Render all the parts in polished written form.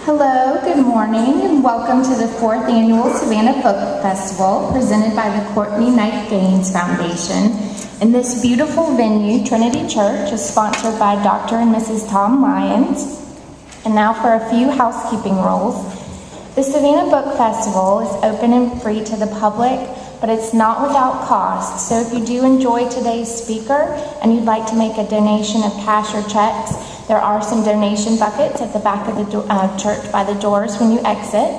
Hello, good morning, and welcome to the 4th Annual Savannah Book Festival presented by the Courtney Knight Gaines Foundation. In this beautiful venue, Trinity Church is sponsored by Dr. and Mrs. Tom Lyons. And now for a few housekeeping rules. The Savannah Book Festival is open and free to the public, but it's not without cost. So if you do enjoy today's speaker and you'd like to make a donation of cash or checks, there are some donation buckets at the back of the church by the doors when you exit.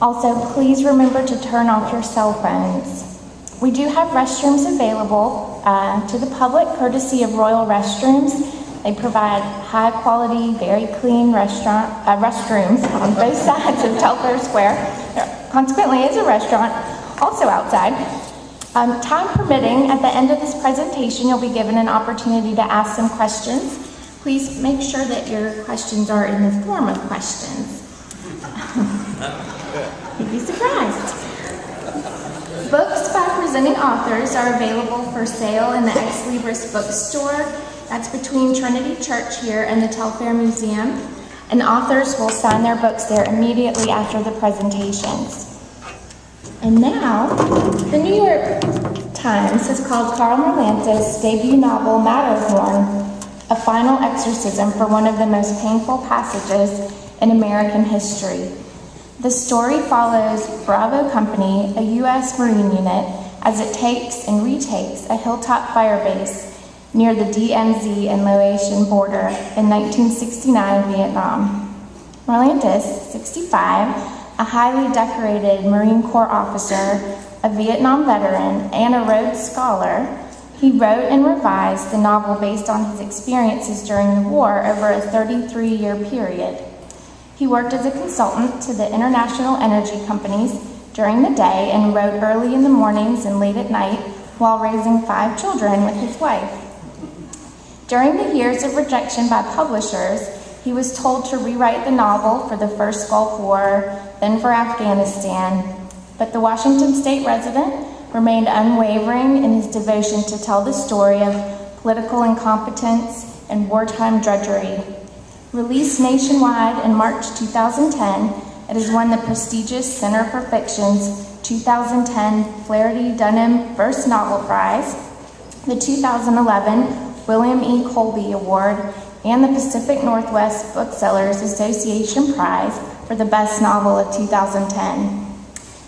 Also, please remember to turn off your cell phones. We do have restrooms available to the public, courtesy of Royal Restrooms. They provide high-quality, very clean restrooms on both sides of Telfair Square. There consequently is a restaurant also outside. Time permitting, at the end of this presentation, you'll be given an opportunity to ask some questions. Please make sure that your questions are in the form of questions. You'd be surprised. Books by presenting authors are available for sale in the Ex Libris bookstore. That's between Trinity Church here and the Telfair Museum. And authors will sign their books there immediately after the presentations. And now, the New York Times has called Karl Marlantes' debut novel, Matterhorn, a final exorcism for one of the most painful passages in American history. The story follows Bravo Company, a U.S. Marine unit, as it takes and retakes a hilltop firebase near the DMZ and Laotian border in 1969 Vietnam. Marlantes, 65, a highly decorated Marine Corp officer, a Vietnam veteran, and a Rhodes Scholar, he wrote and revised the novel based on his experiences during the war over a 33-year period. He worked as a consultant to the international energy companies during the day and wrote early in the mornings and late at night while raising 5 children with his wife. During the years of rejection by publishers, he was told to rewrite the novel for the first Gulf War, then for Afghanistan, but the Washington State resident remained unwavering in his devotion to tell the story of political incompetence and wartime drudgery. Released nationwide in March 2010, it has won the prestigious Center for Fiction's 2010 Flaherty Dunham First Novel Prize, the 2011 William E. Colby Award, and the Pacific Northwest Booksellers Association Prize for the Best Novel of 2010.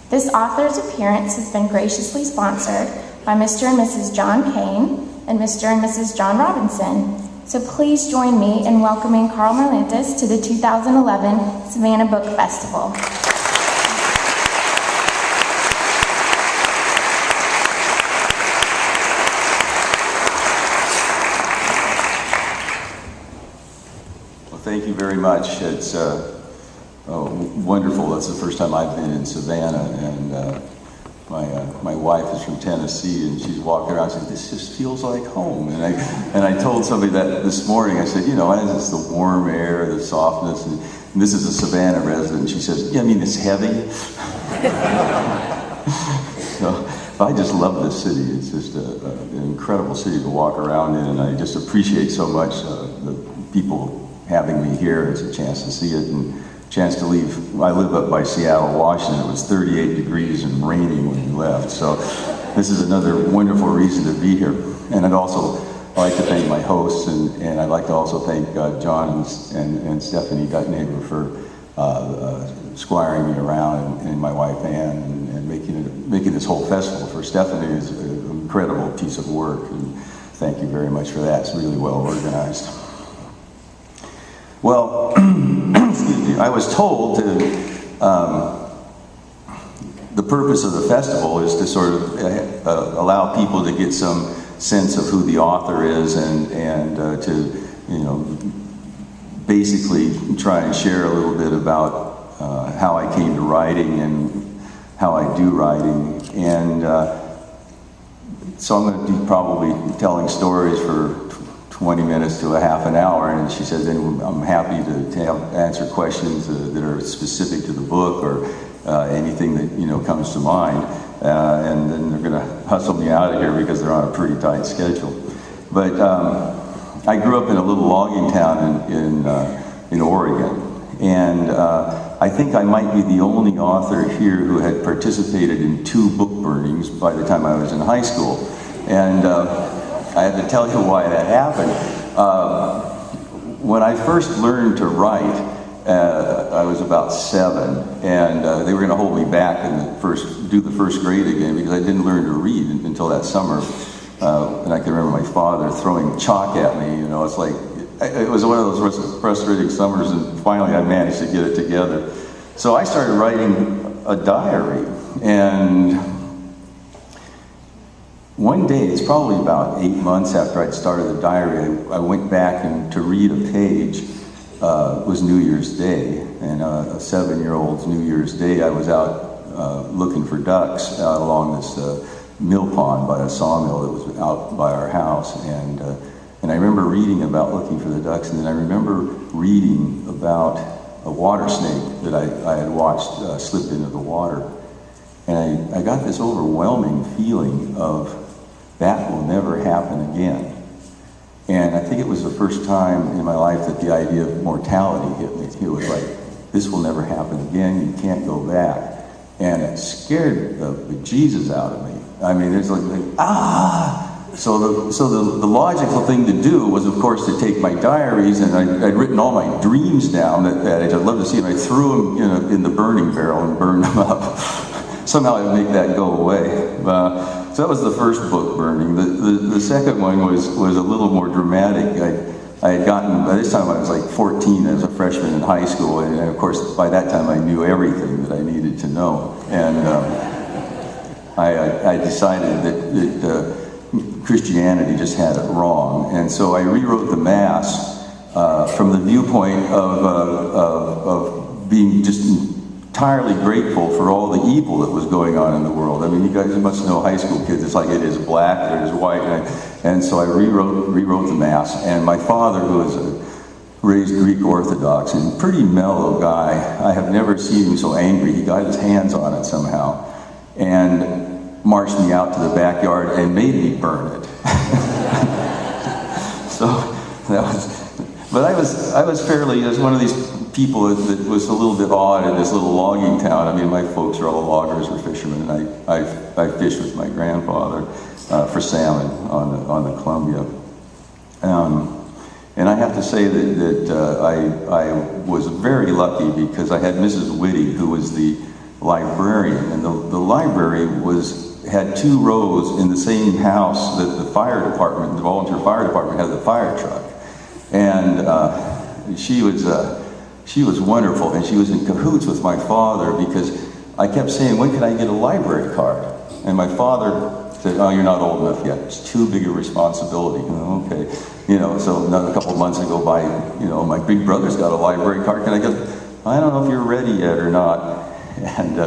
This author's appearance has been graciously sponsored by Mr. and Mrs. John Kane and Mr. and Mrs. John Robinson. So please join me in welcoming Karl Marlantes to the 2011 Savannah Book Festival. Well, thank you very much. It's wonderful. That's the first time I've been in Savannah, and my wife is from Tennessee, and she's walking around saying, "This just feels like home." And I told somebody that this morning. I said, it's the warm air, the softness, and this is a Savannah resident. And she says, "Yeah, I mean it's heavy." So I just love this city. It's just an incredible city to walk around in, and I just appreciate so much the people having me here. It's a chance to see it and chance to leave. I live up by Seattle, Washington. It was 38 degrees and raining when we left. So this is another wonderful reason to be here. And I'd like to thank my hosts, and I'd like to also thank John and Stephanie Gutnagel for squiring me around, and my wife Ann, and making this whole festival. For Stephanie is an incredible piece of work, and thank you very much for that. It's really well organized. Well, excuse me, I was told the purpose of the festival is to sort of allow people to get some sense of who the author is, and to basically try and share a little bit about how I came to writing and how I do writing. And so I'm going to be probably telling stories for 20 minutes to a half an hour, and she said, then I'm happy to answer questions that are specific to the book or anything that comes to mind, and then they're going to hustle me out of here because they're on a pretty tight schedule. But I grew up in a little logging town in Oregon, And I think I might be the only author here who had participated in 2 book burnings by the time I was in high school. And I have to tell you why that happened. When I first learned to write, I was about 7, and they were going to hold me back and do the first grade again because I didn't learn to read until that summer. And I can remember my father throwing chalk at me. You know, it's like it was one of those frustrating summers, and finally I managed to get it together. So I started writing a diary, and one day, it's probably about 8 months after I'd started the diary, I went back and to read a page. It was New Year's Day, and a 7-year-old's New Year's Day, I was out looking for ducks out along this mill pond by a sawmill that was out by our house, and I remember reading about looking for the ducks, and then I remember reading about a water snake that I had watched slip into the water, and I got this overwhelming feeling of that will never happen again. And I think it was the first time in my life that the idea of mortality hit me. It was like, this will never happen again, you can't go back. And it scared the bejesus out of me. I mean, it's like ah! So the logical thing to do was, of course, to take my diaries, and I'd written all my dreams down that I'd love to see them. I threw them in the burning barrel and burned them up. Somehow I'd make that go away. So that was the first book burning. The second one was a little more dramatic. I had gotten, by this time I was like 14 as a freshman in high school, and of course by that time I knew everything that I needed to know. And I decided that Christianity just had it wrong. And so I rewrote the Mass from the viewpoint of being just entirely grateful for all the evil that was going on in the world. I mean, you guys must know high school kids, it's like it is black, it is white, and so I rewrote the Mass, and my father, who was raised Greek Orthodox and pretty mellow guy, I have never seen him so angry. He got his hands on it somehow, and marched me out to the backyard and made me burn it. So that was, but I was fairly, as one of these people that was a little bit odd in this little logging town. I mean, my folks are all loggers or fishermen, and I fished with my grandfather for salmon on the Columbia. And I have to say that I was very lucky because I had Mrs. Whitty, who was the librarian, and the library had 2 rows in the same house that the fire department, the volunteer fire department, had the fire truck. And she was wonderful, and she was in cahoots with my father because I kept saying, when can I get a library card? And my father said, oh, you're not old enough yet. It's too big a responsibility. Oh, okay. You know, so a couple of months go by, you know, my big brother's got a library card. Can I get, I don't know if you're ready yet or not. And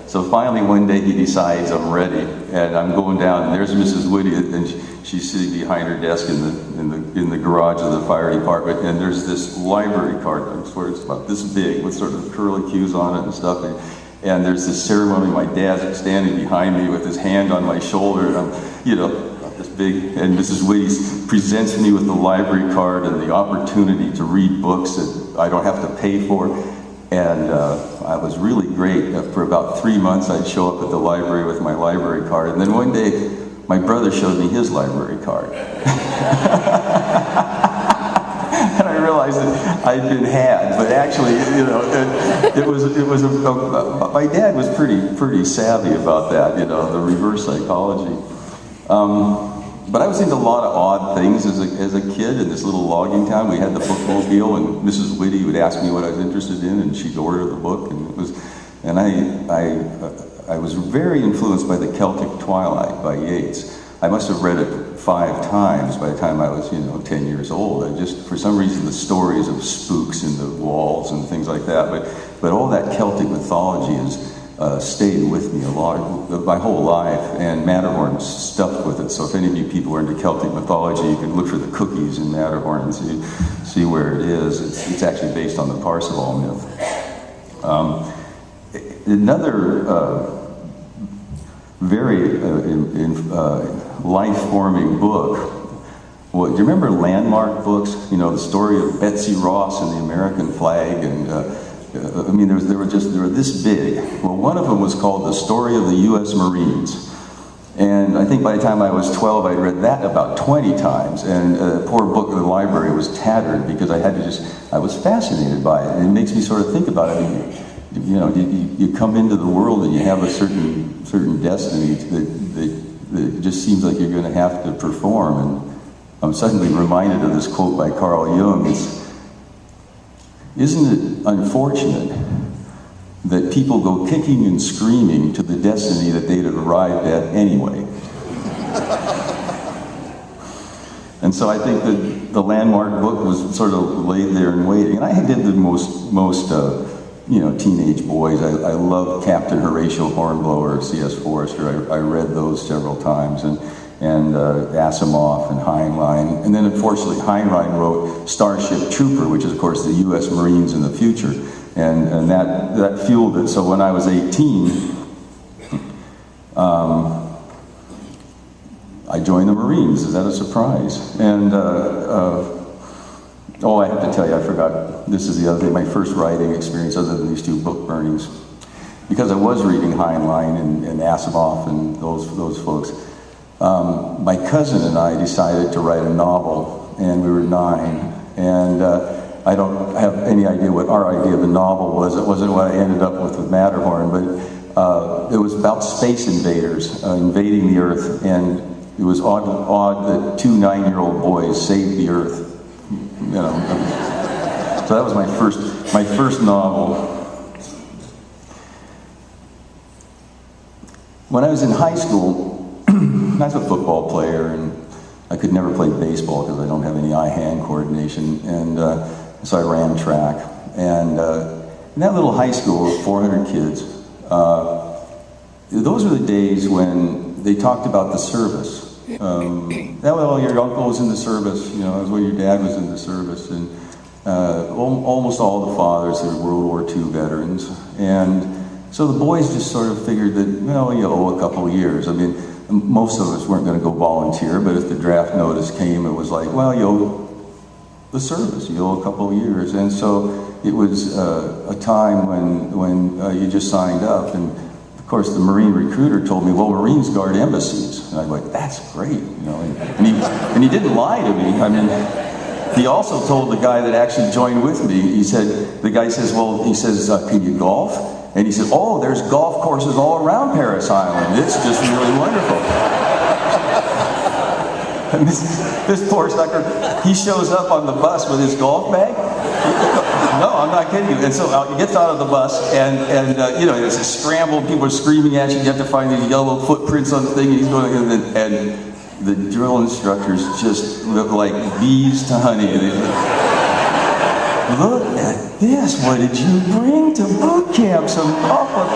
so finally one day he decides I'm ready, and I'm going down, and there's Mrs. Whitty, and she's sitting behind her desk in the garage of the fire department, and there's this library card, I swear it's about this big, with sort of curlicues on it and stuff, and there's this ceremony, my dad's standing behind me with his hand on my shoulder, and I'm, you know, this big, and Mrs. Whitty presents me with the library card and the opportunity to read books that I don't have to pay for. And I was really great. For about 3 months, I'd show up at the library with my library card. And then one day, my brother showed me his library card. And I realized that I'd been had. But actually, you know, my dad was pretty savvy about that, you know, the reverse psychology. But I was into a lot of odd things as a kid in this little logging town. We had the bookmobile, and Mrs. Whitty would ask me what I was interested in, and she'd order the book, and I was very influenced by The Celtic Twilight by Yeats. I must have read it 5 times by the time I was, 10 years old. I just, for some reason, the stories of spooks in the walls and things like that, but all that Celtic mythology has stayed with me a lot, my whole life, and Matterhorn's stuffed with it. So if any of you people are into Celtic mythology, you can look for the cookies in Matterhorn and see where it is. It's actually based on the Parzival myth. Another very life-forming book. Do you remember landmark books? You know, the story of Betsy Ross and the American flag, and I mean, they were this big. Well, one of them was called The Story of the U.S. Marines. And I think by the time I was 12, I'd read that about 20 times. And a poor book in the library was tattered because I was fascinated by it. And it makes me sort of think about it. I mean, you know, you come into the world and you have a certain destiny that just seems like you're going to have to perform. And I'm suddenly reminded of this quote by Carl Jung. Isn't it unfortunate that people go kicking and screaming to the destiny that they'd arrived at anyway? And so I think that the landmark book was sort of laid there and waiting. And I did the most you know, teenage boys. I love Captain Horatio Hornblower, C.S. Forester. I read those several times, and Asimov and Heinlein. And then unfortunately Heinlein wrote Starship Trooper, which is of course the U.S. Marines in the future. And that fueled it. So when I was 18, I joined the Marines. Is that a surprise? And oh, I have to tell you, I forgot. This is the other thing. My first writing experience, other than these 2 book burnings, because I was reading Heinlein and Asimov and those folks. My cousin and I decided to write a novel, and we were 9. And I don't have any idea what our idea of a novel was. It wasn't what I ended up with Matterhorn, but it was about space invaders invading the Earth, and it was odd that 2 9-year-old boys saved the Earth. You know, so that was my first novel. When I was in high school, I was a football player, and I could never play baseball because I don't have any eye-hand coordination, and so I ran track. And in that little high school of 400 kids, those were the days when they talked about the service. Well, your uncle was in the service, you know, as well your dad was in the service, and almost all the fathers are World War II veterans. And so the boys just sort of figured that, well, you owe a couple of years. I mean, most of us weren't going to go volunteer, but if the draft notice came, it was like, well, you owe the service, you owe a couple of years. And so it was a time when you just signed up. And of course, the Marine recruiter told me, well, Marines guard embassies. And I'm like, that's great, you know. And he didn't lie to me. I mean, he also told the guy that actually joined with me, the guy says, well, can you golf? And he said, oh, there's golf courses all around Paris Island. It's just really wonderful. And this poor sucker, he shows up on the bus with his golf bag. No, I'm not kidding you. And so he gets out of the bus, and you know, it's a scramble. People are screaming at you. You have to find these yellow footprints on the thing. And he's going, and the drill instructors just look like bees to honey. Look at this. What did you bring to boot camp? Some awful.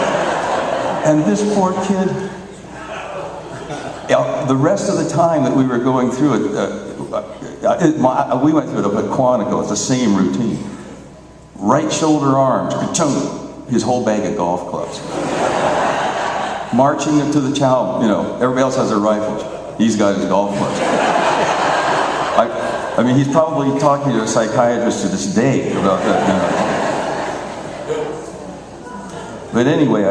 And this poor kid. The rest of the time that we were going through it, we went through it up at Quantico. It's the same routine. Right shoulder arms, ka-chung, his whole bag of golf clubs. Marching into the chow, you know, everybody else has their rifles. He's got his golf clubs. I mean, he's probably talking to a psychiatrist to this day about that. You know. But anyway,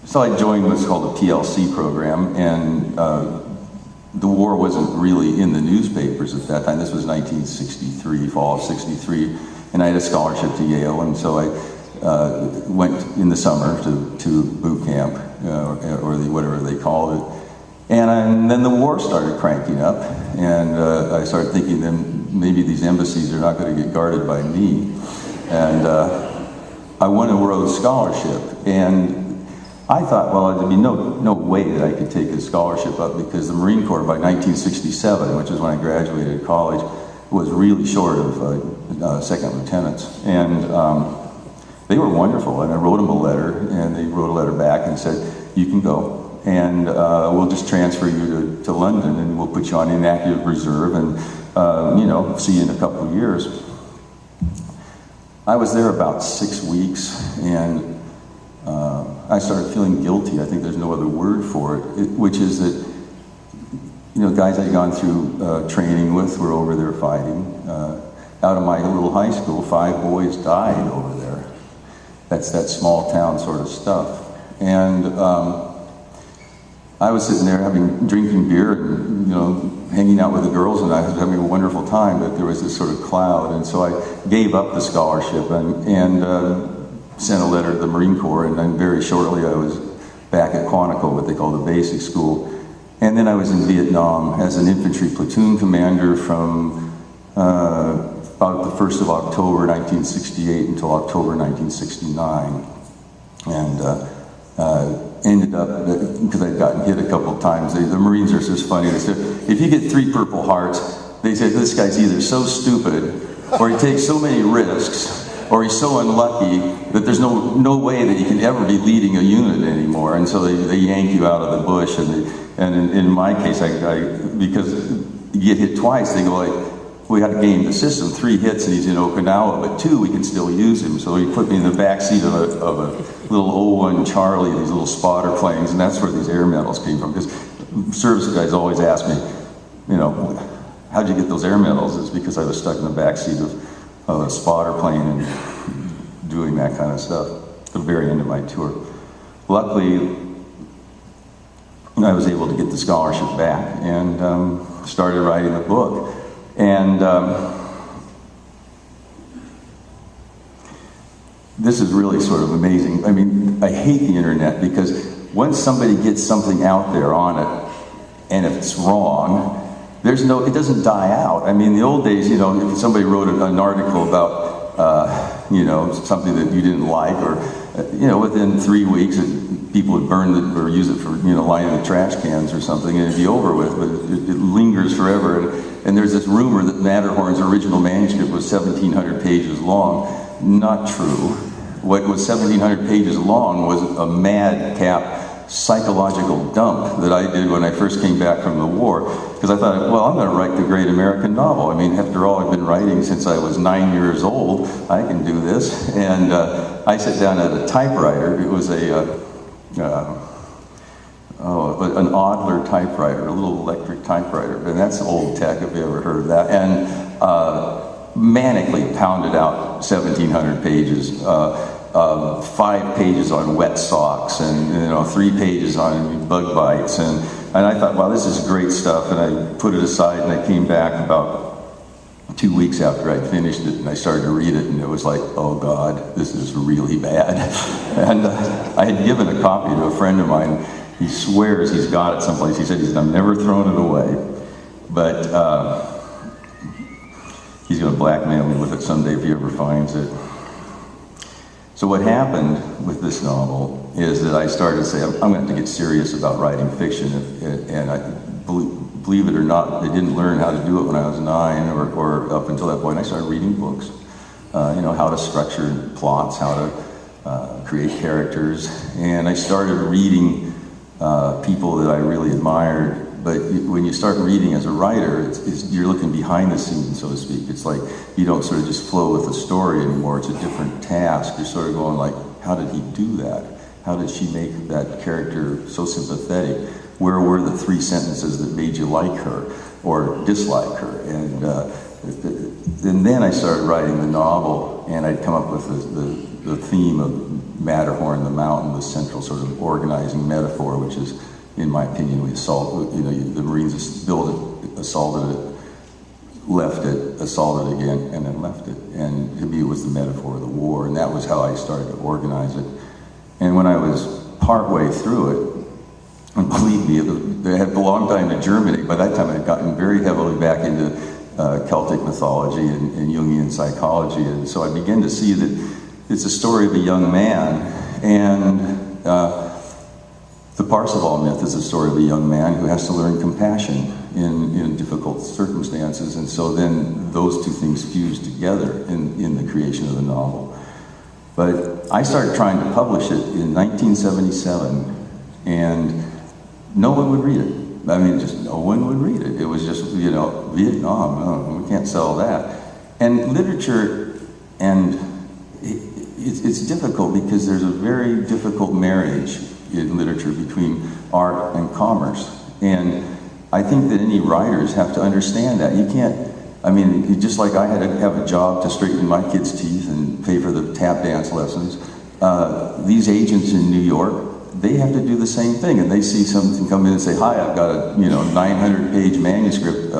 so I joined what's called the PLC program, and the war wasn't really in the newspapers at that time. This was 1963, fall of 63, and I had a scholarship to Yale, and so I went in the summer to boot camp, or whatever they called it. And then the war started cranking up, and I started thinking then maybe these embassies are not going to get guarded by me. And I won a Rhodes Scholarship, and I thought, well, there'd be no way that I could take a scholarship up, because the Marine Corps by 1967, which is when I graduated college, was really short of second lieutenants. And they were wonderful, and I wrote them a letter, and they wrote a letter back and said, you can go. And we'll just transfer you to London, and we'll put you on inactive reserve, and you know, see you in a couple of years. I was there about 6 weeks, and I started feeling guilty. I think there's no other word for it, which is that, you know, guys I'd gone through training with were over there fighting. out of my little high school, 5 boys died over there. That's that small town sort of stuff. And I was sitting there drinking beer and, hanging out with the girls, and I was having a wonderful time, but there was this sort of cloud. And so I gave up the scholarship and sent a letter to the Marine Corps, and then very shortly I was back at Quantico, what they call the basic school. And then I was in Vietnam as an infantry platoon commander from about the 1st of October 1968 until October 1969. And ended up, because I'd gotten hit a couple of times, the Marines are just funny. They said, if you get 3 Purple Hearts, they said this guy's either so stupid, or he takes so many risks, or he's so unlucky that there's no way that he can ever be leading a unit anymore. And so they yank you out of the bush. And in my case, because you get hit twice, they go like, we had to game the system. 3 hits and he's in Okinawa, but 2 we can still use him. So he put me in the back seat of a little O-1 Charlie, these little spotter planes, and that's where these air medals came from. Because service guys always ask me, how'd you get those air medals? It's because I was stuck in the back seat of a spotter plane and doing that kind of stuff at the very end of my tour. Luckily, I was able to get the scholarship back and started writing a book. And this is really sort of amazing. I mean, I hate the internet because once somebody gets something out there on it, and if it's wrong, it doesn't die out. I mean, in the old days, if somebody wrote an article about, something that you didn't like, or, within 3 weeks, people would burn it or use it for, lining the trash cans or something, and it'd be over with, but it lingers forever. And there's this rumor that Matterhorn's original manuscript was 1,700 pages long. Not true. What was 1,700 pages long was a madcap psychological dump that I did when I first came back from the war, because I thought, well, I'm going to write the great American novel. I mean, after all, I've been writing since I was 9 years old. I can do this. And I sat down at a typewriter. It was an Adler typewriter, a little electric typewriter, and that's old tech if you ever heard of that, and manically pounded out 1,700 pages, 5 pages on wet socks, and 3 pages on bug bites, and I thought, wow, this is great stuff, and I put it aside, and I came back about 2 weeks after I'd finished it, and I started to read it, and it was like, oh God, this is really bad. And I had given a copy to a friend of mine. He swears he's got it someplace. He said, I've never thrown it away, but he's going to blackmail me with it someday if he ever finds it. So what happened with this novel is that I started to say, I'm going to have to get serious about writing fiction, and I believe it or not, I didn't learn how to do it when I was 9 or up until that point. I started reading books, how to structure plots, how to create characters, and I started reading people that I really admired. But when you start reading as a writer, you're looking behind the scenes, so to speak. It's like you don't sort of just flow with the story anymore. It's a different task. You're sort of going like, how did he do that? How did she make that character so sympathetic? Where were the 3 sentences that made you like her or dislike her? And then I started writing the novel, and I'd come up with the theme of Matterhorn, the mountain, the central sort of organizing metaphor, which is, in my opinion, the Marines built it, assaulted it, left it, assaulted again, and then left it. And to me, it was the metaphor of the war, and that was how I started to organize it. And when I was partway through it, and believe me, it had belonged to Germany. By that time, I'd gotten very heavily back into Celtic mythology and Jungian psychology, and so I began to see that it's a story of a young man, and the Parzival myth is a story of a young man who has to learn compassion in difficult circumstances, and so then those 2 things fuse together in the creation of the novel. But I started trying to publish it in 1977, and no one would read it. I mean, just no one would read it. It was just, Vietnam, no, we can't sell that. And literature, and it's difficult because there's a very difficult marriage in literature between art and commerce. And I think that any writers have to understand that. You can't I mean, just like I had to have a job to straighten my kids' teeth and pay for the tap dance lessons, these agents in New York, they have to do the same thing, and they see something come in and say, "Hi, I've got a 900-page manuscript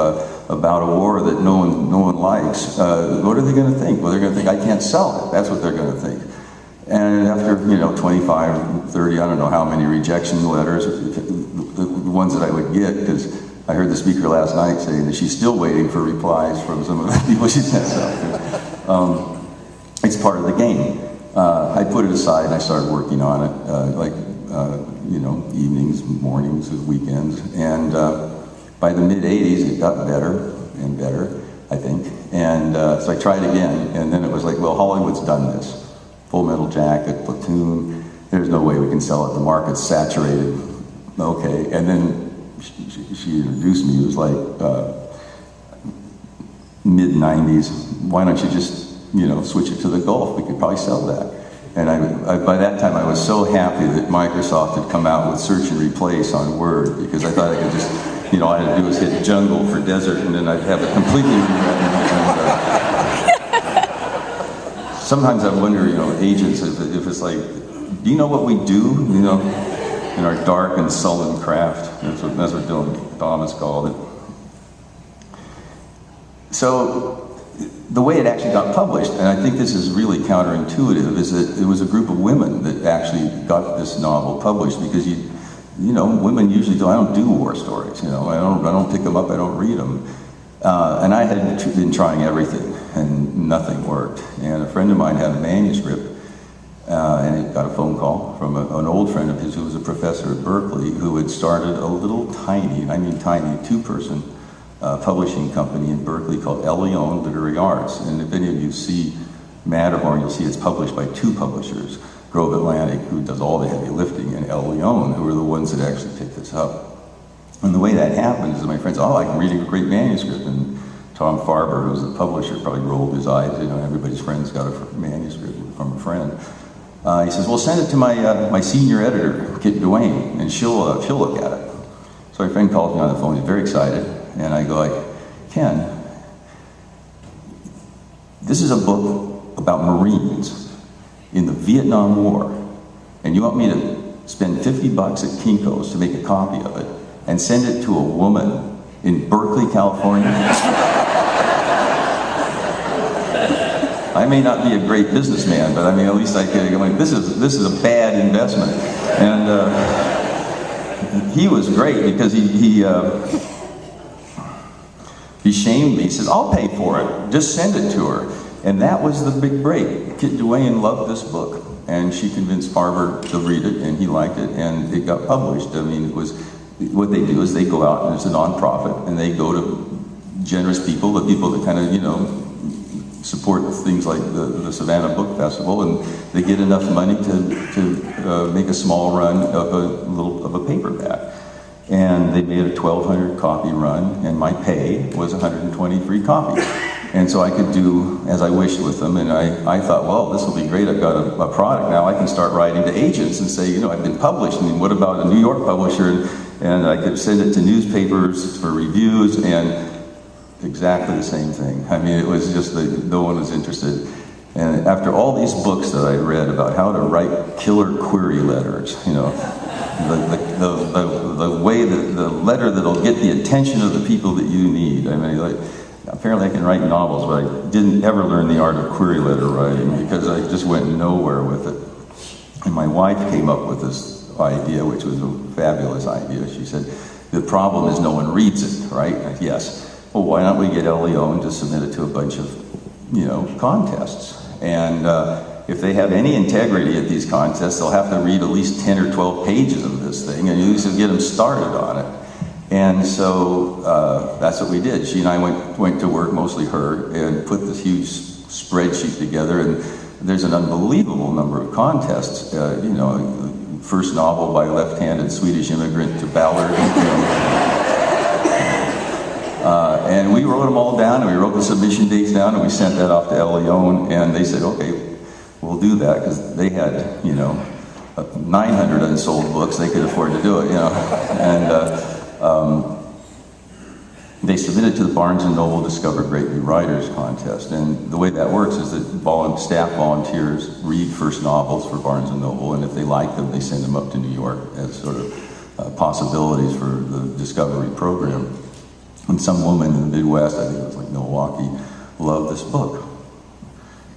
about a war that no one likes." What are they going to think? Well, they're going to think, "I can't sell it." That's what they're going to think. And after 25, 30, I don't know how many rejection letters, the ones that I would get, because I heard the speaker last night saying that she's still waiting for replies from some of the people she sent out to. It's part of the game. I put it aside and I started working on it, evenings, mornings, weekends, and by the mid-'80s it got better and better, I think, and so I tried again, and then it was like, well, Hollywood's done this. Full Metal Jacket, Platoon, there's no way we can sell it, the market's saturated. Okay, and then she introduced me, it was like mid-'90s, why don't you just switch it to the Gulf, we could probably sell that. And I by that time I was so happy that Microsoft had come out with search and replace on Word, because I thought I could just, all I had to do was hit jungle for desert, and then I'd have it completely rewritten. Sometimes I wonder, agents, if it's like, do you know what we do, in our dark and sullen craft? That's what Dylan Thomas called it. So, the way it actually got published, and I think this is really counterintuitive, is that it was a group of women that actually got this novel published, because women usually I don't do war stories, I don't pick them up, I don't read them. And I had been trying everything, and nothing worked. And a friend of mine had a manuscript, and he got a phone call from an old friend of his who was a professor at Berkeley, who had started a little tiny, two-person publishing company in Berkeley called Elion Literary Arts. And if any of you see Matterhorn, you'll see it's published by two publishers, Grove Atlantic, who does all the heavy lifting, and Elion, who are the ones that actually picked this up. And the way that happened is my friends, I'm reading a great manuscript, and Tom Farber, who's the publisher, probably rolled his eyes. Everybody's friend's got a manuscript from a friend. He says, well, send it to my senior editor, Kit Duane, and she'll look at it. So my friend calls me on the phone, he's very excited, and I go Ken, this is a book about Marines in the Vietnam War, and you want me to spend $50 at Kinko's to make a copy of it and send it to a woman in Berkeley, California? I may not be a great businessman, but at least I could. This is a bad investment. And he was great, because he shamed me. He says, I'll pay for it. Just send it to her. And that was the big break. Kit Duane loved this book, and she convinced Farber to read it, and he liked it, and it got published. It was, what they do is they go out, and it's a nonprofit, and they go to generous people, the people that kind of, support things like the Savannah Book Festival, and they get enough money to make a small run of a paperback. And they made a 1,200 copy run, and my pay was 120 free copies. And so I could do as I wished with them, and I thought, well, this will be great, I've got a product now, I can start writing to agents and say, I've been published, what about a New York publisher? And I could send it to newspapers for reviews, and exactly the same thing. It was just that no one was interested. And after all these books that I read about how to write killer query letters, the way that the letter that'll get the attention of the people that you need. Apparently I can write novels, but I didn't ever learn the art of query letter writing, because I just went nowhere with it. And my wife came up with this idea, which was a fabulous idea. She said, the problem is no one reads it, right? Yes. Well, why don't we get Elion to submit it to a bunch of, contests? And if they have any integrity at these contests, they'll have to read at least 10 or 12 pages of this thing, and you just get them started on it. And so that's what we did. She and I went to work, mostly her, and put this huge spreadsheet together, and there's an unbelievable number of contests. First novel by left-handed Swedish immigrant to Ballard. And we wrote them all down, and we wrote the submission dates down, and we sent that off to Elion, and they said, okay, we'll do that, because they had, 900 unsold books, they could afford to do it, And They submit it to the Barnes & Noble Discover Great New Writers contest, and the way that works is that staff volunteers read first novels for Barnes & Noble, and if they like them, they send them up to New York as sort of possibilities for the Discovery program. And some woman in the Midwest, I think it was like Milwaukee, loved this book.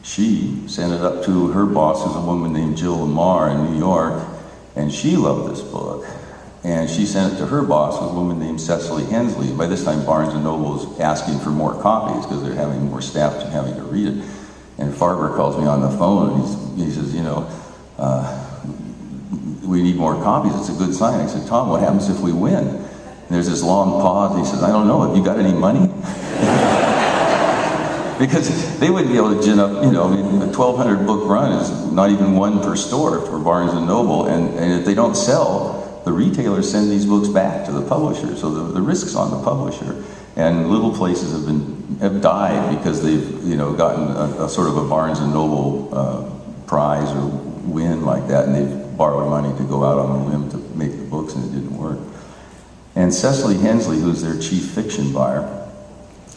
She sent it up to her boss, who's a woman named Jill Lamar in New York, and she loved this book. And she sent it to her boss, who's a woman named Cecily Hensley. By this time, Barnes & Noble is asking for more copies because they're having more staff and having to read it. And Farber calls me on the phone, and he says, you know, we need more copies. It's a good sign. I said, Tom, what happens if we win? And there's this long pause. He says, I don't know. Have you got any money? Because they wouldn't be able to gin up, you know, I mean, a 1,200 book run is not even one per store for Barnes & Noble. And if they don't sell, the retailers send these books back to the publisher, so the risk's on the publisher. And little places have died because they've, you know, gotten a sort of a Barnes & Noble prize or win like that, and they've borrowed money to go out on a limb to make the books, and it didn't work. And Cecily Hensley, who's their chief fiction buyer,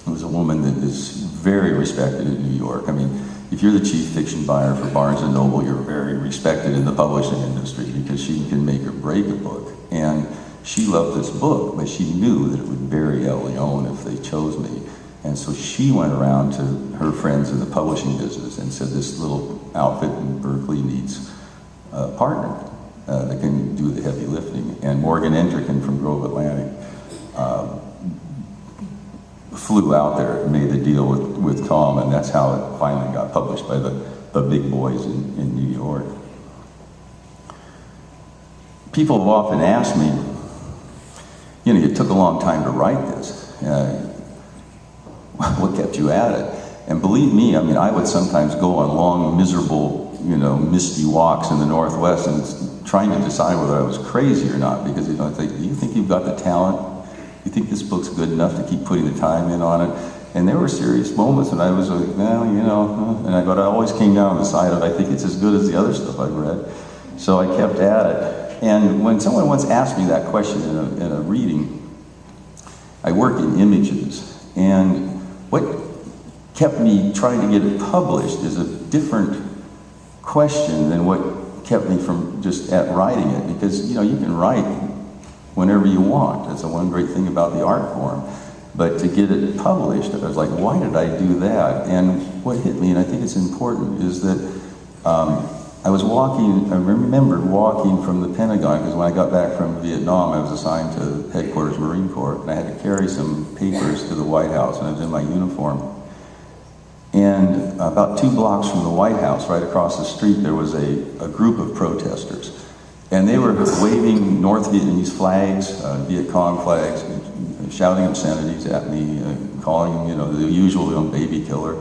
who's a woman that is very respected in New York. I mean, if you're the chief fiction buyer for Barnes & Noble, you're very respected in the publishing industry because she can make or break a book. And she loved this book, but she knew that it would bury El Leon if they chose me. And so she went around to her friends in the publishing business and said, this little outfit in Berkeley needs a partner that can do the heavy lifting. And Morgan Endricken from Grove Atlantic flew out there and made the deal with Tom, and that's how it finally got published by the big boys in New York. People have often asked me, you know, it took a long time to write this. What kept you at it? And believe me, I mean, I would sometimes go on long, miserable, you know, misty walks in the Northwest and trying to decide whether I was crazy or not, because, you know, I think, do you think you've got the talent? You think this book's good enough to keep putting the time in on it? And there were serious moments, and I was like, well, you know, but I always came down on the side of, I think it's as good as the other stuff I've read. So I kept at it. And when someone once asked me that question in a reading, I work in images, and what kept me trying to get it published is a different question than what kept me from just at writing it, because, you know, you can write whenever you want. That's the one great thing about the art form. But to get it published, I was like, why did I do that? And what hit me, and I think it's important, is that I remembered walking from the Pentagon, because when I got back from Vietnam, I was assigned to headquarters Marine Corp, and I had to carry some papers to the White House, and I was in my uniform. And about 2 blocks from the White House, right across the street, there was a group of protesters. And they were waving North Vietnamese flags, Viet Cong flags, and shouting obscenities at me, calling them, you know, the usual, you know, baby killer.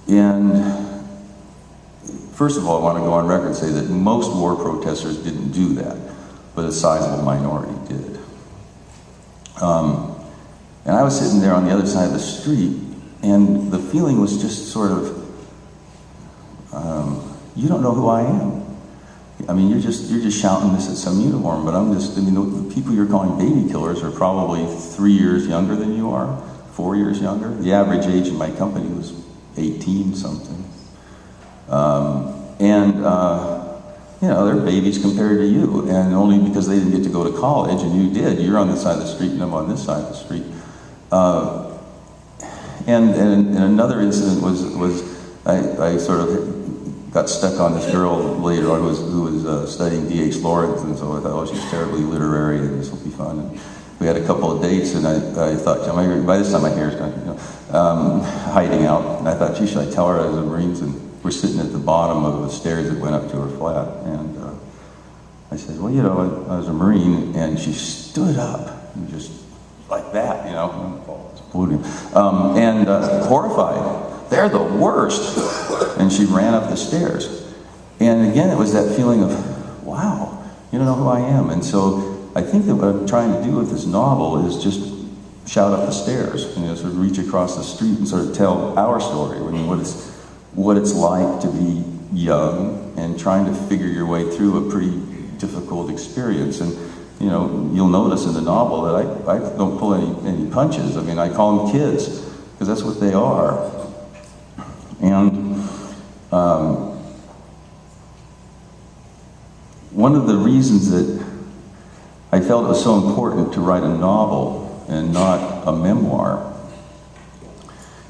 And first of all, I want to go on record and say that most war protesters didn't do that, but a sizable minority did. And I was sitting there on the other side of the street, and the feeling was just sort of, you don't know who I am. I mean, you're just shouting this at some uniform, but I'm just, I mean, the people you're calling baby killers are probably 3 years younger than you are, 4 years younger. The average age in my company was 18 something. You know, they're babies compared to you, and only because they didn't get to go to college and you did. You're on this side of the street and I'm on this side of the street. And another incident was I sort of got stuck on this girl later on who was studying D.H. Lawrence, and so I thought, oh, she's terribly literary, and this will be fun. And we had a couple of dates, and I thought, by this time my hair's kind of, hiding out, and I thought, gee, should I tell her I was a Marine? And we're sitting at the bottom of the stairs that went up to her flat, and I said, well, you know, I was a Marine, and she stood up, and just like that, you know, horrified. They're the worst. And she ran up the stairs. And again, it was that feeling of, wow, you don't know who I am. And so I think that what I'm trying to do with this novel is just shout up the stairs, and, you know, sort of reach across the street and sort of tell our story. I mean, what it's like to be young and trying to figure your way through a pretty difficult experience. And, you know, you'll notice in the novel that I don't pull any punches. I mean, I call them kids, because that's what they are. And one of the reasons that I felt it was so important to write a novel and not a memoir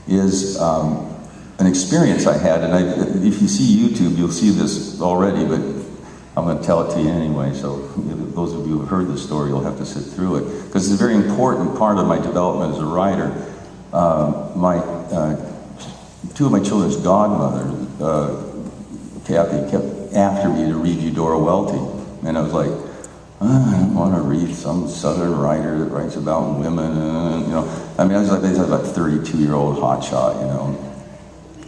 is an experience I had. And if you see YouTube, you'll see this already, but I'm going to tell it to you anyway. So those of you who have heard this story, you'll have to sit through it, because it's a very important part of my development as a writer. Two of my children's godmothers, Kathy, kept after me to read Eudora Welty, and I was like, I don't want to read some Southern writer that writes about women, you know. I mean, I was like, they said about 32-year-old hotshot, you know.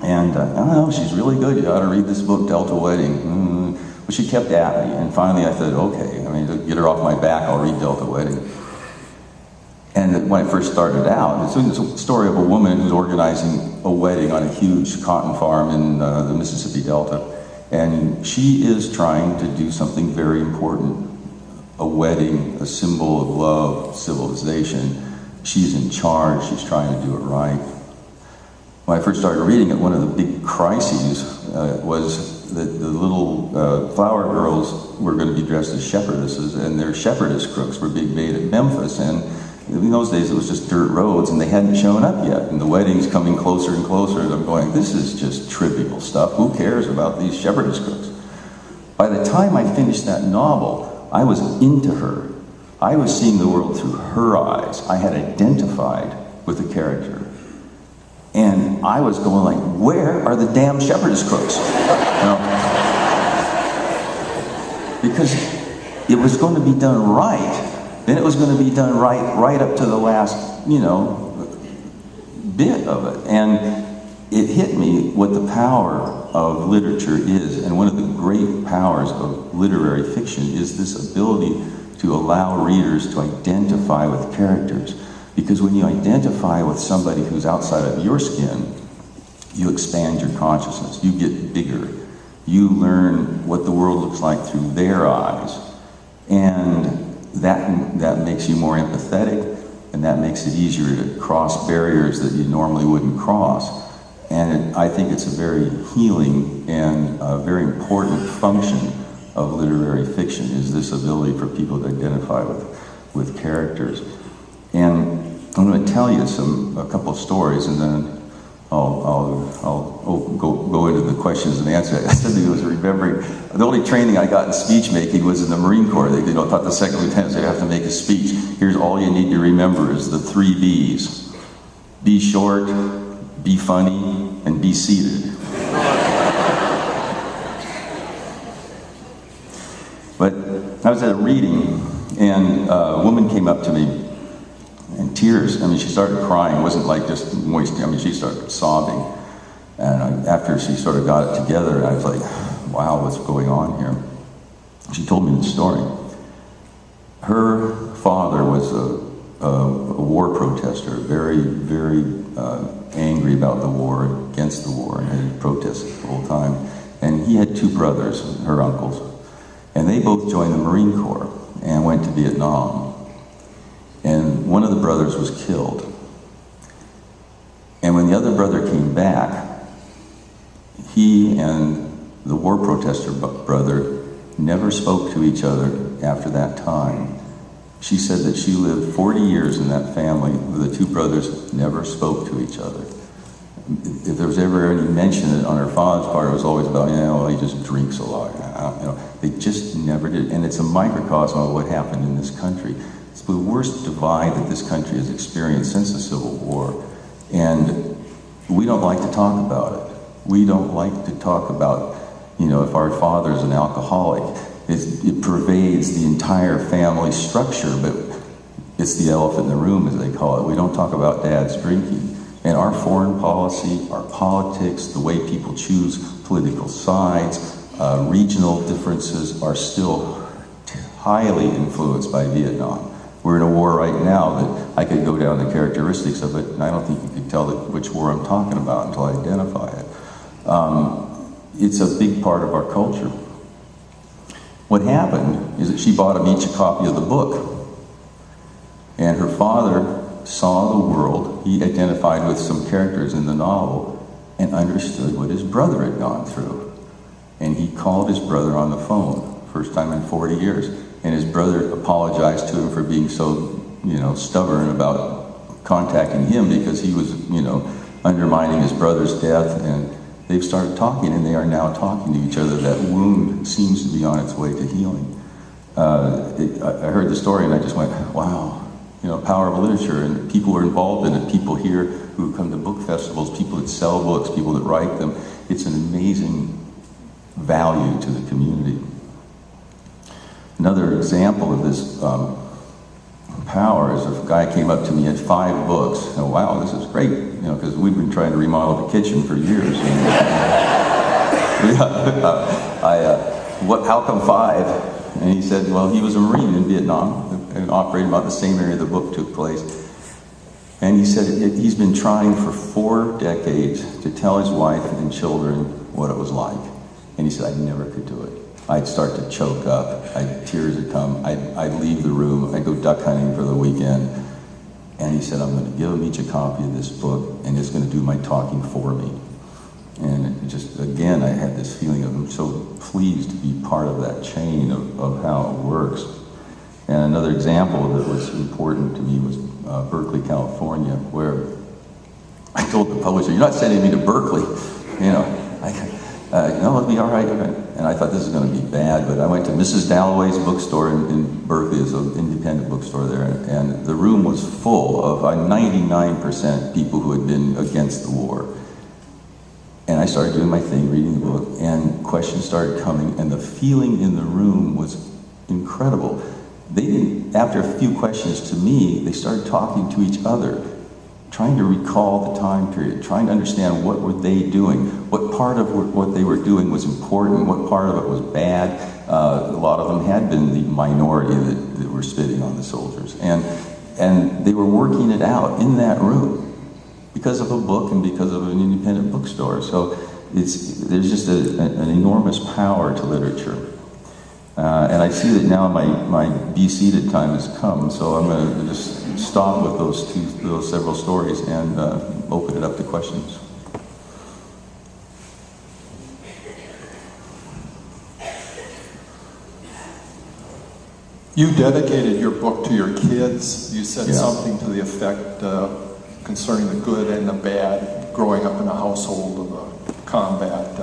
And I don't know, she's really good. You ought to read this book, Delta Wedding. But she kept at me, and finally I said, okay. I mean, to get her off my back, I'll read Delta Wedding. And when I first started out, it's a story of a woman who's organizing a wedding on a huge cotton farm in the Mississippi Delta. And she is trying to do something very important. A wedding, a symbol of love, civilization. She's in charge, she's trying to do it right. When I first started reading it, one of the big crises was that the little flower girls were going to be dressed as shepherdesses, and their shepherdess crooks were being made at Memphis. And in those days, it was just dirt roads, and they hadn't shown up yet. And the wedding's coming closer and closer, and I'm going, this is just trivial stuff. Who cares about these shepherdess crooks? By the time I finished that novel, I was into her. I was seeing the world through her eyes. I had identified with the character. And I was going like, where are the damn shepherdess crooks? You know? Because it was going to be done right. Then it was going to be done right up to the last, you know, bit of it. And it hit me what the power of literature is. And one of the great powers of literary fiction is this ability to allow readers to identify with characters. Because when you identify with somebody who's outside of your skin, you expand your consciousness, you get bigger. You learn what the world looks like through their eyes. And that makes you more empathetic, and that makes it easier to cross barriers that you normally wouldn't cross. And I think it's a very healing and a very important function of literary fiction, is this ability for people to identify with characters. And I'm going to tell you a couple of stories, and then I'll go into the questions and answers. I suddenly was remembering, the only training I got in speech making was in the Marine Corps. They taught the second lieutenants they have to make a speech. Here's all you need to remember is the 3 B's. Be short, be funny, and be seated. But I was at a reading, and a woman came up to me, and tears, I mean, she started crying. It wasn't like just moist, I mean, she started sobbing. And after she sort of got it together, I was like, wow, what's going on here? She told me the story. Her father was a war protester, very, very angry about the war, against the war, and he protested the whole time. And he had 2 brothers, her uncles, and they both joined the Marine Corps and went to Vietnam. And one of the brothers was killed. And when the other brother came back, he and the war protester brother never spoke to each other after that time. She said that she lived 40 years in that family where the 2 brothers never spoke to each other. If there was ever any mention on her father's part, it was always about, well, he just drinks a lot. They just never did. And it's a microcosm of what happened in this country. It's the worst divide that this country has experienced since the Civil War. And we don't like to talk about it. We don't like to talk about, if our father's an alcoholic. It pervades the entire family structure, but it's the elephant in the room, as they call it. We don't talk about dad's drinking. And our foreign policy, our politics, the way people choose political sides, regional differences are still highly influenced by Vietnam. We're in a war right now that I could go down the characteristics of it, and I don't think you could tell which war I'm talking about until I identify it. It's a big part of our culture. What happened is that she bought them each a copy of the book. And her father saw the world, he identified with some characters in the novel, and understood what his brother had gone through. And he called his brother on the phone, first time in 40 years. And his brother apologized to him for being so, stubborn about contacting him because he was, undermining his brother's death. And they've started talking, and they are now talking to each other. That wound seems to be on its way to healing. I heard the story and I just went, wow. Power of literature, and people are involved in it. People here who come to book festivals, people that sell books, people that write them. It's an amazing value to the community. Another example of this power is if a guy came up to me, had 5 books. Oh, wow, this is great, because we've been trying to remodel the kitchen for years. How come 5? And he said, well, he was a Marine in Vietnam and operated about the same area the book took place. And he said he's been trying for 4 decades to tell his wife and children what it was like. And he said, I never could do it. I'd start to choke up. Tears would come. I'd leave the room. I'd go duck hunting for the weekend. And he said, I'm going to give them each a copy of this book, and it's going to do my talking for me. And it just, again, I had this feeling of I'm so pleased to be part of that chain of how it works. And another example that was important to me was Berkeley, California, where I told the publisher, you're not sending me to Berkeley. No, it'll be all right. And I thought this is going to be bad, but I went to Mrs. Dalloway's bookstore in Berkeley. It's an independent bookstore there, and the room was full of 99% people who had been against the war. And I started doing my thing, reading the book, and questions started coming, and the feeling in the room was incredible. They didn't, after a few questions to me, they started talking to each other, trying to recall the time period, trying to understand what were they doing, what part of what they were doing was important, what part of it was bad. A lot of them had been the minority that were spitting on the soldiers. And they were working it out in that room, because of a book and because of an independent bookstore. So there's just an enormous power to literature. And I see that now my be seated time has come, so I'm going to just stop with those several stories and open it up to questions. You dedicated your book to your kids. You said Yeah. something to the effect concerning the good and the bad, growing up in a household of a combat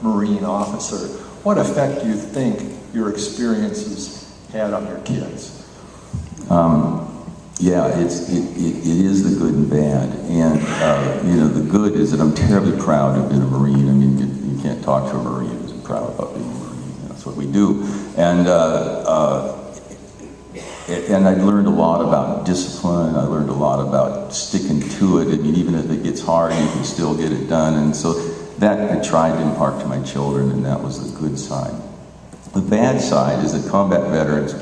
Marine officer. What effect do you think your experiences had on your kids? Yeah, it is the good and bad. And, the good is that I'm terribly proud to have been a Marine. I mean, you can't talk to a Marine who isn't proud about being a Marine. That's what we do. And I learned a lot about discipline. I learned a lot about sticking to it. I mean, even if it gets hard, you can still get it done. And so that I tried to impart to my children, and that was the good side. The bad side is that combat veterans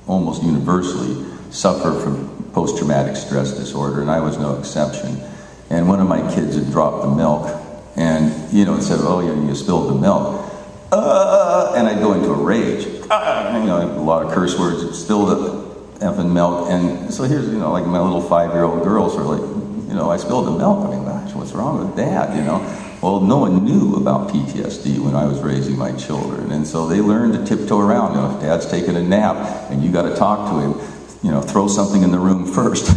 almost universally suffer from post-traumatic stress disorder, and I was no exception. And one of my kids had dropped the milk, and, it said, oh, you spilled the milk. And I'd go into a rage. A lot of curse words, spilled the effing milk. And so here's, like my little 5-year-old girls are like, I spilled the milk. I mean, gosh, what's wrong with Dad, Well, no one knew about PTSD when I was raising my children. And so they learned to tiptoe around. If Dad's taking a nap and you got to talk to him, throw something in the room first,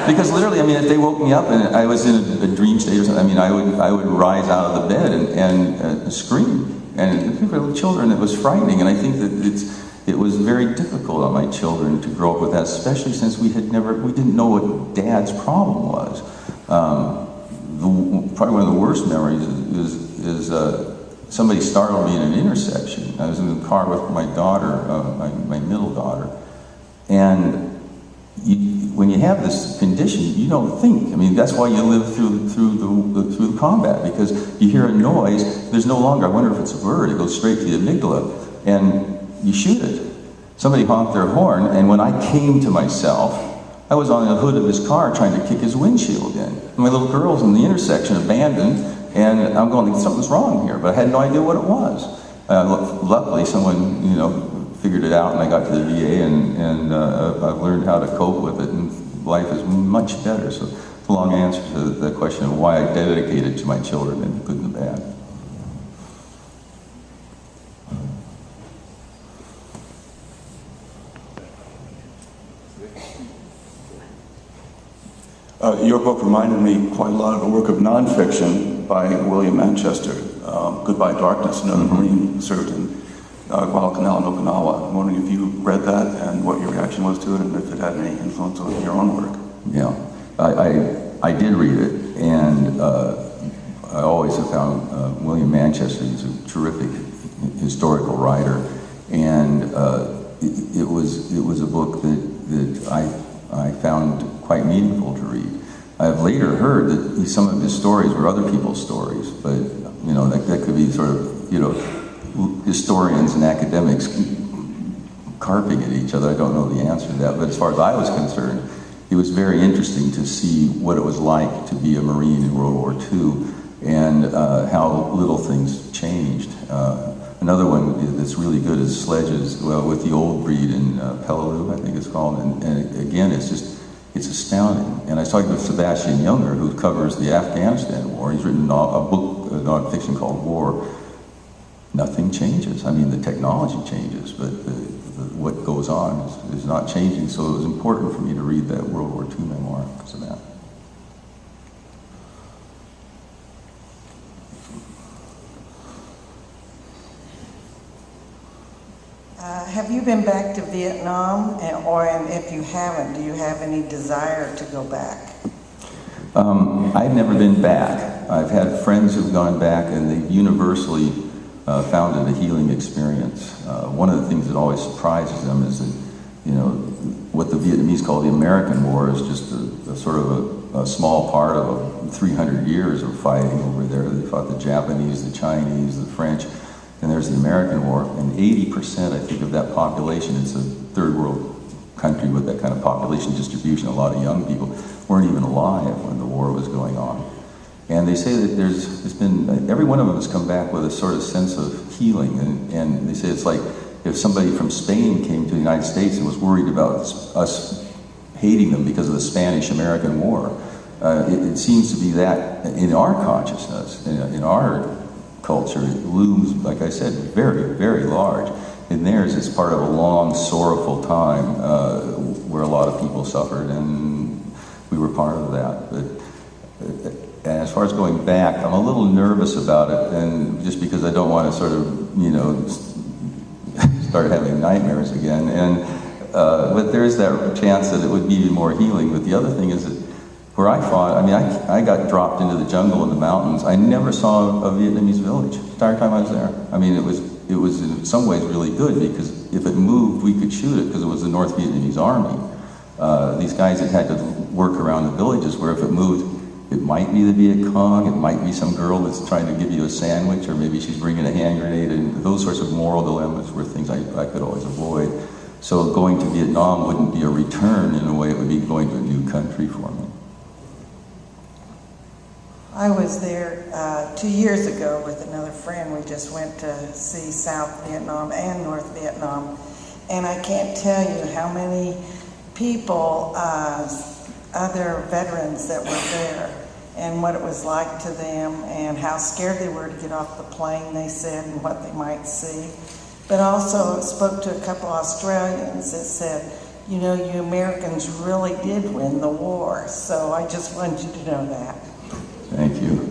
Because literally, if they woke me up and I was in a dream state or something, I would rise out of the bed and scream. And for little children, it was frightening. And I think that it was very difficult on my children to grow up with that, especially since we didn't know what Dad's problem was. Probably one of the worst memories is somebody startled me in an intersection. I was in the car with my daughter, my middle daughter, and when you have this condition, you don't think. That's why you live through the combat, because you hear a noise. There's no longer, I wonder if it's a bird. It goes straight to the amygdala, and you shoot it. Somebody honked their horn, and when I came to myself, I was on the hood of his car trying to kick his windshield in. My little girl's in the intersection, abandoned, and I'm going, something's wrong here, but I had no idea what it was. Luckily, someone, figured it out, and I got to the VA, and I've learned how to cope with it, and life is much better. So it's a long answer to the question of why I dedicated to my children, and the good and the bad. Your book reminded me quite a lot of a work of nonfiction by William Manchester, Goodbye Darkness, another Marine served in Guadalcanal and Okinawa. I'm wondering if you read that and what your reaction was to it, and if it had any influence on your own work. Yeah, I did read it, and I always have found William Manchester, he's a terrific historical writer, and it was a book that I found quite meaningful to read. I've later heard that some of his stories were other people's stories, but that could be sort of historians and academics carping at each other. I don't know the answer to that, but as far as I was concerned, it was very interesting to see what it was like to be a Marine in World War II, and how little things changed. Another one that's really good is Sledges, with the old breed in Peleliu, I think it's called, and again, it's astounding. And I was talking with Sebastian Younger, who covers the Afghanistan war. He's written a book, nonfiction called War. Nothing changes. I mean, the technology changes, but what goes on is not changing. So it was important for me to read that World War II memoir because of that. Have you been back to Vietnam, and if you haven't, do you have any desire to go back? I've never been back. I've had friends who've gone back, and they've universally found it a healing experience. One of the things that always surprises them is that, what the Vietnamese call the American War is just a sort of a small part of 300 years of fighting over there. They fought the Japanese, the Chinese, the French, and there's the American War, and 80%, I think, of that population, it's a third world country with that kind of population distribution. A lot of young people weren't even alive when the war was going on. And they say that there's been, every one of them has come back with a sort of sense of healing, and they say it's like if somebody from Spain came to the United States and was worried about us hating them because of the Spanish-American War. It seems to be that in our consciousness, in our culture, it looms, like I said, very, very large. In theirs, it's part of a long, sorrowful time where a lot of people suffered, and we were part of that. But as far as going back, I'm a little nervous about it, and just because I don't want to sort of, start having nightmares again. And but there is that chance that it would be more healing. But the other thing is that where I fought, I got dropped into the jungle in the mountains. I never saw a Vietnamese village the entire time I was there. It was in some ways really good, because if it moved, we could shoot it, because it was the North Vietnamese army. These guys that had to work around the villages, where if it moved, it might be the Viet Cong, it might be some girl that's trying to give you a sandwich, or maybe she's bringing a hand grenade, and those sorts of moral dilemmas were things I could always avoid. So going to Vietnam wouldn't be a return in a way, it would be going to a new country for me. I was there 2 years ago with another friend. We just went to see South Vietnam and North Vietnam, and I can't tell you how many people, other veterans that were there, and what it was like to them, and how scared they were to get off the plane, they said, and what they might see. But also spoke to a couple Australians that said, you Americans really did win the war. So I just wanted you to know that. Thank you.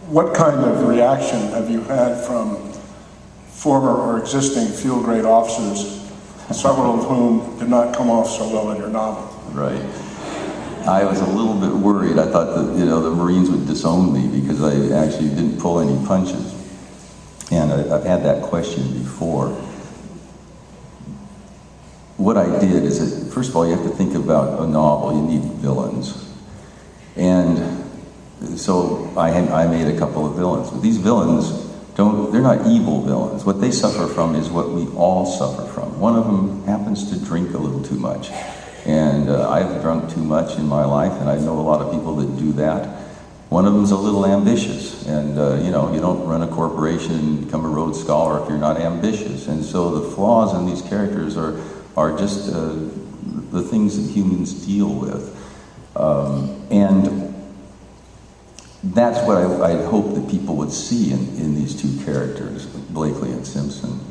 What kind of reaction have you had from former or existing field grade officers, several of whom did not come off so well in your novel? Right. I was a little bit worried. I thought that, the Marines would disown me because I actually didn't pull any punches. And I've had that question before. What I did is that, first of all, you have to think about a novel. You need villains. And so I made a couple of villains. But these villains, they're not evil villains. What they suffer from is what we all suffer from. One of them happens to drink a little too much. And I've drunk too much in my life, and I know a lot of people that do that. One of them's a little ambitious, and you know, you don't run a corporation and become a Rhodes Scholar if you're not ambitious. And so the flaws in these characters are just the things that humans deal with. And that's what I hope that people would see in these two characters, Blakely and Simpson.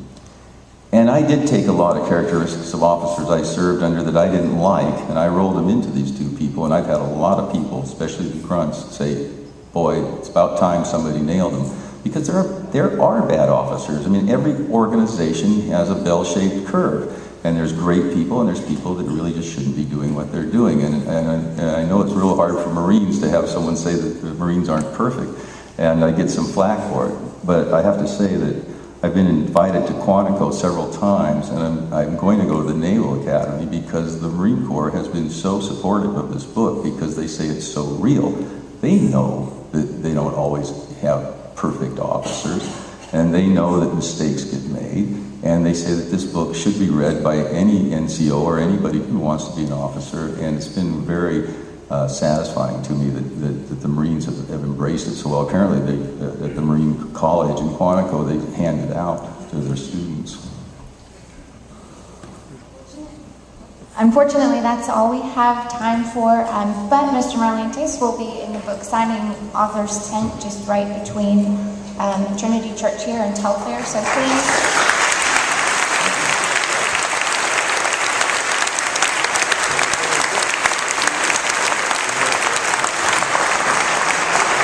And I did take a lot of characteristics of officers I served under that I didn't like, and I rolled them into these two people, and I've had a lot of people, especially the grunts, say, boy, it's about time somebody nailed them. Because there are bad officers. I mean, every organization has a bell-shaped curve. And there's great people, and there's people that really just shouldn't be doing what they're doing. And I know it's real hard for Marines to have someone say that the Marines aren't perfect, and I get some flack for it. But I have to say that I've been invited to Quantico several times, and I'm going to go to the Naval Academy because the Marine Corps has been so supportive of this book because they say it's so real. They know that they don't always have perfect officers, and they know that mistakes get made. And they say that this book should be read by any NCO or anybody who wants to be an officer. And it's been very satisfying to me that the Marines have embraced it so well. Apparently, at the Marine College in Quantico, they hand it out to their students. Unfortunately, that's all we have time for, but Mr. Marlantes will be in the book signing author's tent just right between Trinity Church here and Telfair, so please